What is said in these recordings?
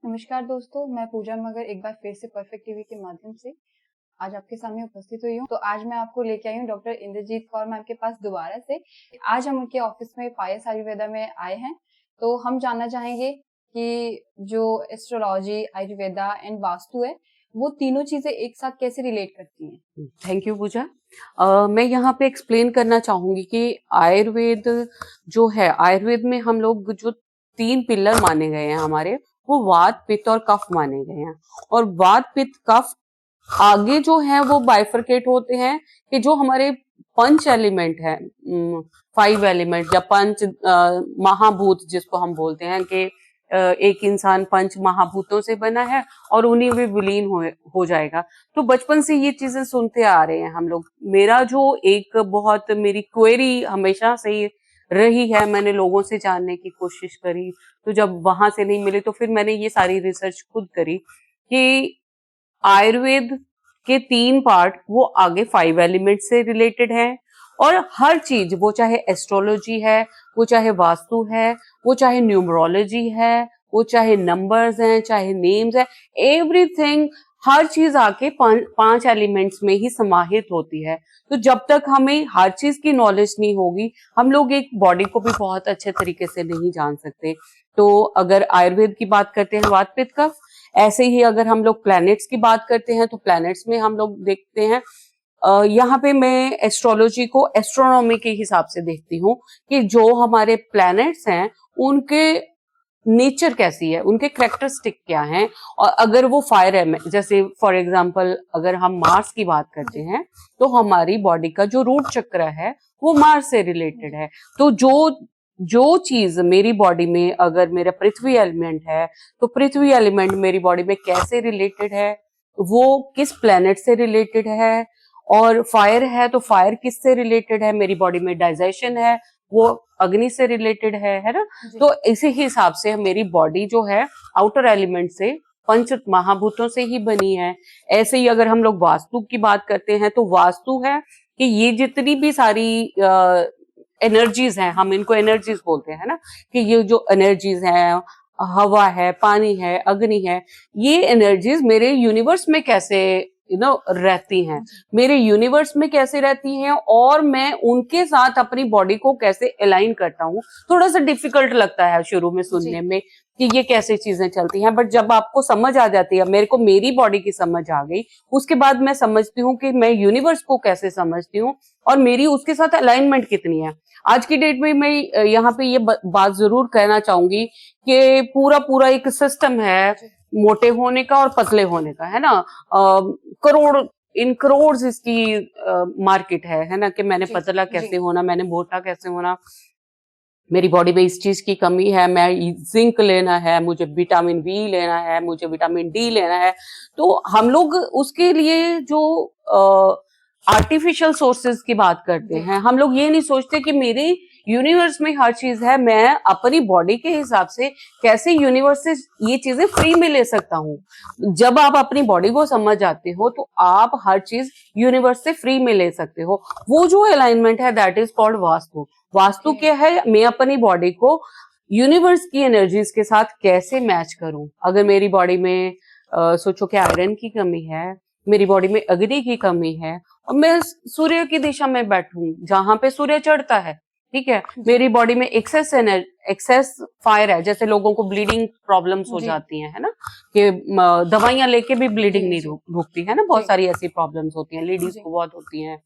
नमस्कार दोस्तों, मैं पूजा मगर एक बार फिर से परफेक्ट टीवी के माध्यम से आज आपके सामने उपस्थित हुई हूँ। तो आज मैं आपको लेके आई हूँ डॉक्टर इंद्रजीत कौर मैम के पास दोबारा से। आज हम उनके ऑफिस में पायस आयुर्वेदा में आए हैं। तो हम जानना चाहेंगे कि जो एस्ट्रोलॉजी, आयुर्वेदा एंड वास्तु है, वो तीनों चीजें एक साथ कैसे रिलेट करती हैं। थैंक यू पूजा। मैं यहाँ पे एक्सप्लेन करना चाहूंगी कि आयुर्वेद जो है, आयुर्वेद में हम लोग जो 3 पिलर माने गए हैं हमारे, वो वात, पित्त और कफ माने गए हैं। और वात, पित्त, कफ आगे जो है वो बाइफरकेट होते हैं कि जो हमारे पंच एलिमेंट है, 5 एलिमेंट या पंच महाभूत जिसको हम बोलते हैं कि एक इंसान पंच महाभूतों से बना है और उन्हीं में विलीन हो जाएगा। तो बचपन से ये चीजें सुनते आ रहे हैं हम लोग। मेरा जो एक बहुत मेरी क्वेरी हमेशा से ही रही है, मैंने लोगों से जानने की कोशिश करी, तो जब वहां से नहीं मिले तो फिर मैंने ये सारी रिसर्च खुद करी कि आयुर्वेद के 3 पार्ट वो आगे 5 एलिमेंट से रिलेटेड है। और हर चीज, वो चाहे एस्ट्रोलॉजी है, वो चाहे वास्तु है, वो चाहे न्यूमरोलॉजी है, वो चाहे नंबर्स हैं, चाहे नेम्स है, एवरीथिंग, हर चीज आके 5 एलिमेंट्स में ही समाहित होती है। तो जब तक हमें हर चीज की नॉलेज नहीं होगी, हम लोग एक बॉडी को भी बहुत अच्छे तरीके से नहीं जान सकते। तो अगर आयुर्वेद की बात करते हैं वात, पित्त, कफ, ऐसे ही अगर हम लोग प्लैनेट्स की बात करते हैं तो प्लैनेट्स में हम लोग देखते हैं, यहाँ पे मैं एस्ट्रोलॉजी को एस्ट्रोनॉमी के हिसाब से देखती हूँ कि जो हमारे प्लैनेट्स हैं उनके नेचर कैसी है, उनके कैरेक्टरिस्टिक क्या हैं। और अगर वो फायर है, जैसे फॉर एग्जांपल अगर हम मार्स की बात करते हैं तो हमारी बॉडी का जो रूट चक्र है वो मार्स से रिलेटेड है। तो जो चीज मेरी बॉडी में, अगर मेरा पृथ्वी एलिमेंट है तो पृथ्वी एलिमेंट मेरी बॉडी में कैसे रिलेटेड है, वो किस प्लेनेट से रिलेटेड है। और फायर है तो फायर किस से रिलेटेड है, मेरी बॉडी में डाइजेशन है वो अग्नि से रिलेटेड है ना। तो इसी हिसाब से मेरी बॉडी जो है आउटर एलिमेंट से, पंच महाभूतों से ही बनी है। ऐसे ही अगर हम लोग वास्तु की बात करते हैं तो वास्तु है कि ये जितनी भी सारी एनर्जीज हैं, हम इनको एनर्जीज बोलते हैं ना, कि ये जो एनर्जीज हैं, हवा है, पानी है, अग्नि है, ये एनर्जीज मेरे यूनिवर्स में कैसे रहती हैं, मेरे यूनिवर्स में कैसे रहती हैं, और मैं उनके साथ अपनी बॉडी को कैसे अलाइन करता हूँ। थोड़ा सा डिफिकल्ट लगता है शुरू में सुनने में कि ये कैसे चीजें चलती हैं, बट जब आपको समझ आ जाती है, मेरे को मेरी बॉडी की समझ आ गई, उसके बाद मैं समझती हूँ कि मैं यूनिवर्स को कैसे समझती हूँ और मेरी उसके साथ अलाइनमेंट कितनी है। आज की डेट में मैं यहाँ पे ये बात जरूर कहना चाहूंगी कि पूरा एक सिस्टम है मोटे होने का और पतले होने का, है ना। इन करोड़ इसकी मार्केट है ना, कि मैंने पतला कैसे होना, मैंने मोटा कैसे होना, मेरी बॉडी में इस चीज की कमी है, मैं जिंक लेना है, मुझे विटामिन बी लेना है, मुझे विटामिन डी लेना है। तो हम लोग उसके लिए जो आर्टिफिशियल सोर्सेज की बात करते हैं, हम लोग ये नहीं सोचते कि मेरे यूनिवर्स में हर चीज है, मैं अपनी बॉडी के हिसाब से कैसे यूनिवर्स से ये चीजें फ्री में ले सकता हूँ। जब आप अपनी बॉडी को समझ जाते हो तो आप हर चीज यूनिवर्स से फ्री में ले सकते हो। वो जो अलाइनमेंट है that is called vastu. Vastu क्या है, मैं अपनी बॉडी को यूनिवर्स की एनर्जीज के साथ कैसे मैच करूं। अगर मेरी बॉडी में सोचो कि आयरन की कमी है, मेरी बॉडी में अग्नि की कमी है, और मैं सूर्य की दिशा में बैठूं जहां पे सूर्य चढ़ता है, ठीक है, मेरी बॉडी में एक्सेस फायर है, जैसे लोगों को ब्लीडिंग प्रॉब्लम्स हो जाती हैं, है ना, कि दवाइयां लेके भी ब्लीडिंग नहीं रुकती है ना, बहुत सारी ऐसी प्रॉब्लम्स होती हैं, लेडीज को बहुत होती हैं,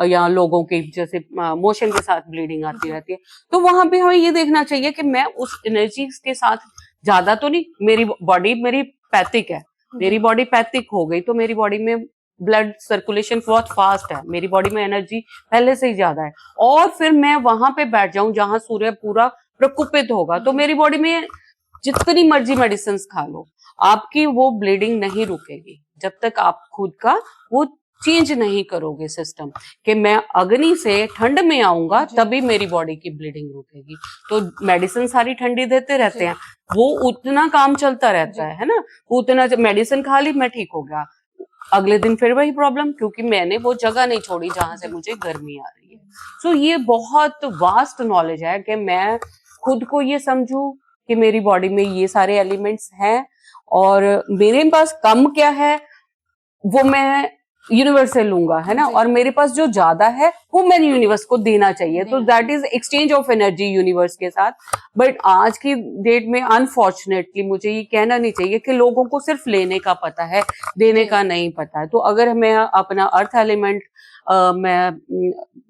या लोगों के जैसे मोशन के साथ ब्लीडिंग आती रहती है। तो वहां पे हमें ये देखना चाहिए कि मैं उस एनर्जी के साथ ज्यादा तो नहीं, मेरी बॉडी मेरी पैथिक है, मेरी बॉडी पैथिक हो गई तो मेरी बॉडी में ब्लड सर्कुलेशन बहुत फास्ट है, मेरी बॉडी में एनर्जी पहले से ही ज्यादा है, और फिर मैं वहां पे बैठ जाऊं जहां सूर्य पूरा प्रकोपित होगा, तो मेरी बॉडी में जितनी मर्जी मेडिसिन खा लो, आपकी वो ब्लीडिंग नहीं रुकेगी जब तक आप खुद का वो चेंज नहीं करोगे सिस्टम, कि मैं अग्नि से ठंड में आऊंगा तभी मेरी बॉडी की ब्लीडिंग रुकेगी। तो मेडिसिन सारी ठंडी देते रहते हैं, वो उतना काम चलता रहता है ना, उतना मेडिसिन खा ली मैं ठीक हो गया, अगले दिन फिर वही प्रॉब्लम, क्योंकि मैंने वो जगह नहीं छोड़ी जहां से मुझे गर्मी आ रही है। सो ये बहुत वास्ट नॉलेज है कि मैं खुद को ये समझूं कि मेरी बॉडी में ये सारे एलिमेंट्स हैं और मेरे पास कम क्या है वो मैं यूनिवर्स से लूंगा, है ना, जी। और मेरे पास जो ज्यादा है वो मैंने यूनिवर्स को देना चाहिए। तो that is exchange of energy universe के साथ। बट आज की डेट में अनफॉर्चुनेटली मुझे ये कहना नहीं चाहिए कि लोगों को सिर्फ लेने का पता है, देने जी। का नहीं पता है। तो अगर मैं अपना अर्थ एलिमेंट मैं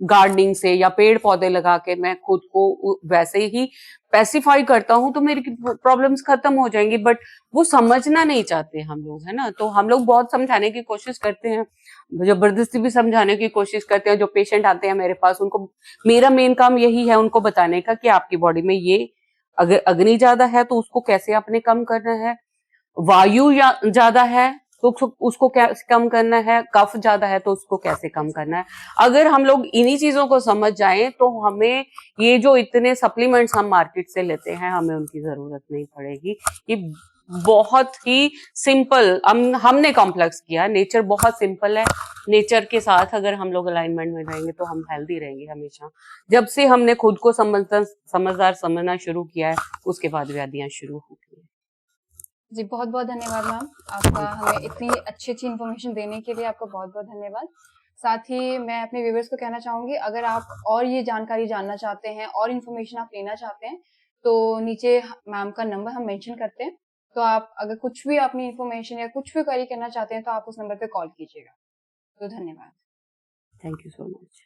गार्डनिंग से या पेड़ पौधे लगा के मैं खुद को वैसे ही पैसिफाई करता हूँ तो मेरी प्रॉब्लम्स खत्म हो जाएंगी। बट वो समझना नहीं चाहते हम लोग, है ना। तो हम लोग बहुत समझाने की कोशिश करते हैं, जबरदस्ती भी समझाने की कोशिश करते हैं। जो पेशेंट आते हैं मेरे पास, उनको मेरा मेन काम यही है उनको बताने का कि आपकी बॉडी में ये अगर अग्नि ज्यादा है तो उसको कैसे आपने कम करना है, वायु ज्यादा है तो उसको कैसे कम करना है, कफ ज्यादा है तो उसको कैसे कम करना है। अगर हम लोग इन्हीं चीजों को समझ जाएं तो हमें ये जो इतने सप्लीमेंट्स हम मार्केट से लेते हैं हमें उनकी जरूरत नहीं पड़ेगी। ये बहुत ही सिंपल, हमने कॉम्प्लेक्स किया। नेचर बहुत सिंपल है। नेचर के साथ अगर हम लोग अलाइनमेंट में रहेंगे तो हम हेल्दी रहेंगे हमेशा। जब से हमने खुद को समझदार समझना शुरू किया है उसके बाद व्याधियां शुरू हो गई। जी, बहुत बहुत धन्यवाद मैम, आपका हमें इतनी अच्छी अच्छी इन्फॉर्मेशन देने के लिए आपका बहुत बहुत धन्यवाद। साथ ही मैं अपने व्यूवर्स को कहना चाहूंगी, अगर आप और ये जानकारी जानना चाहते हैं और इन्फॉर्मेशन आप लेना चाहते हैं तो नीचे मैम का नंबर हम मेंशन करते हैं। तो आप अगर कुछ भी अपनी इन्फॉर्मेशन या कुछ भी क्वेरी करना चाहते हैं तो आप उस नंबर पे कॉल कीजिएगा। तो धन्यवाद। Thank you so much.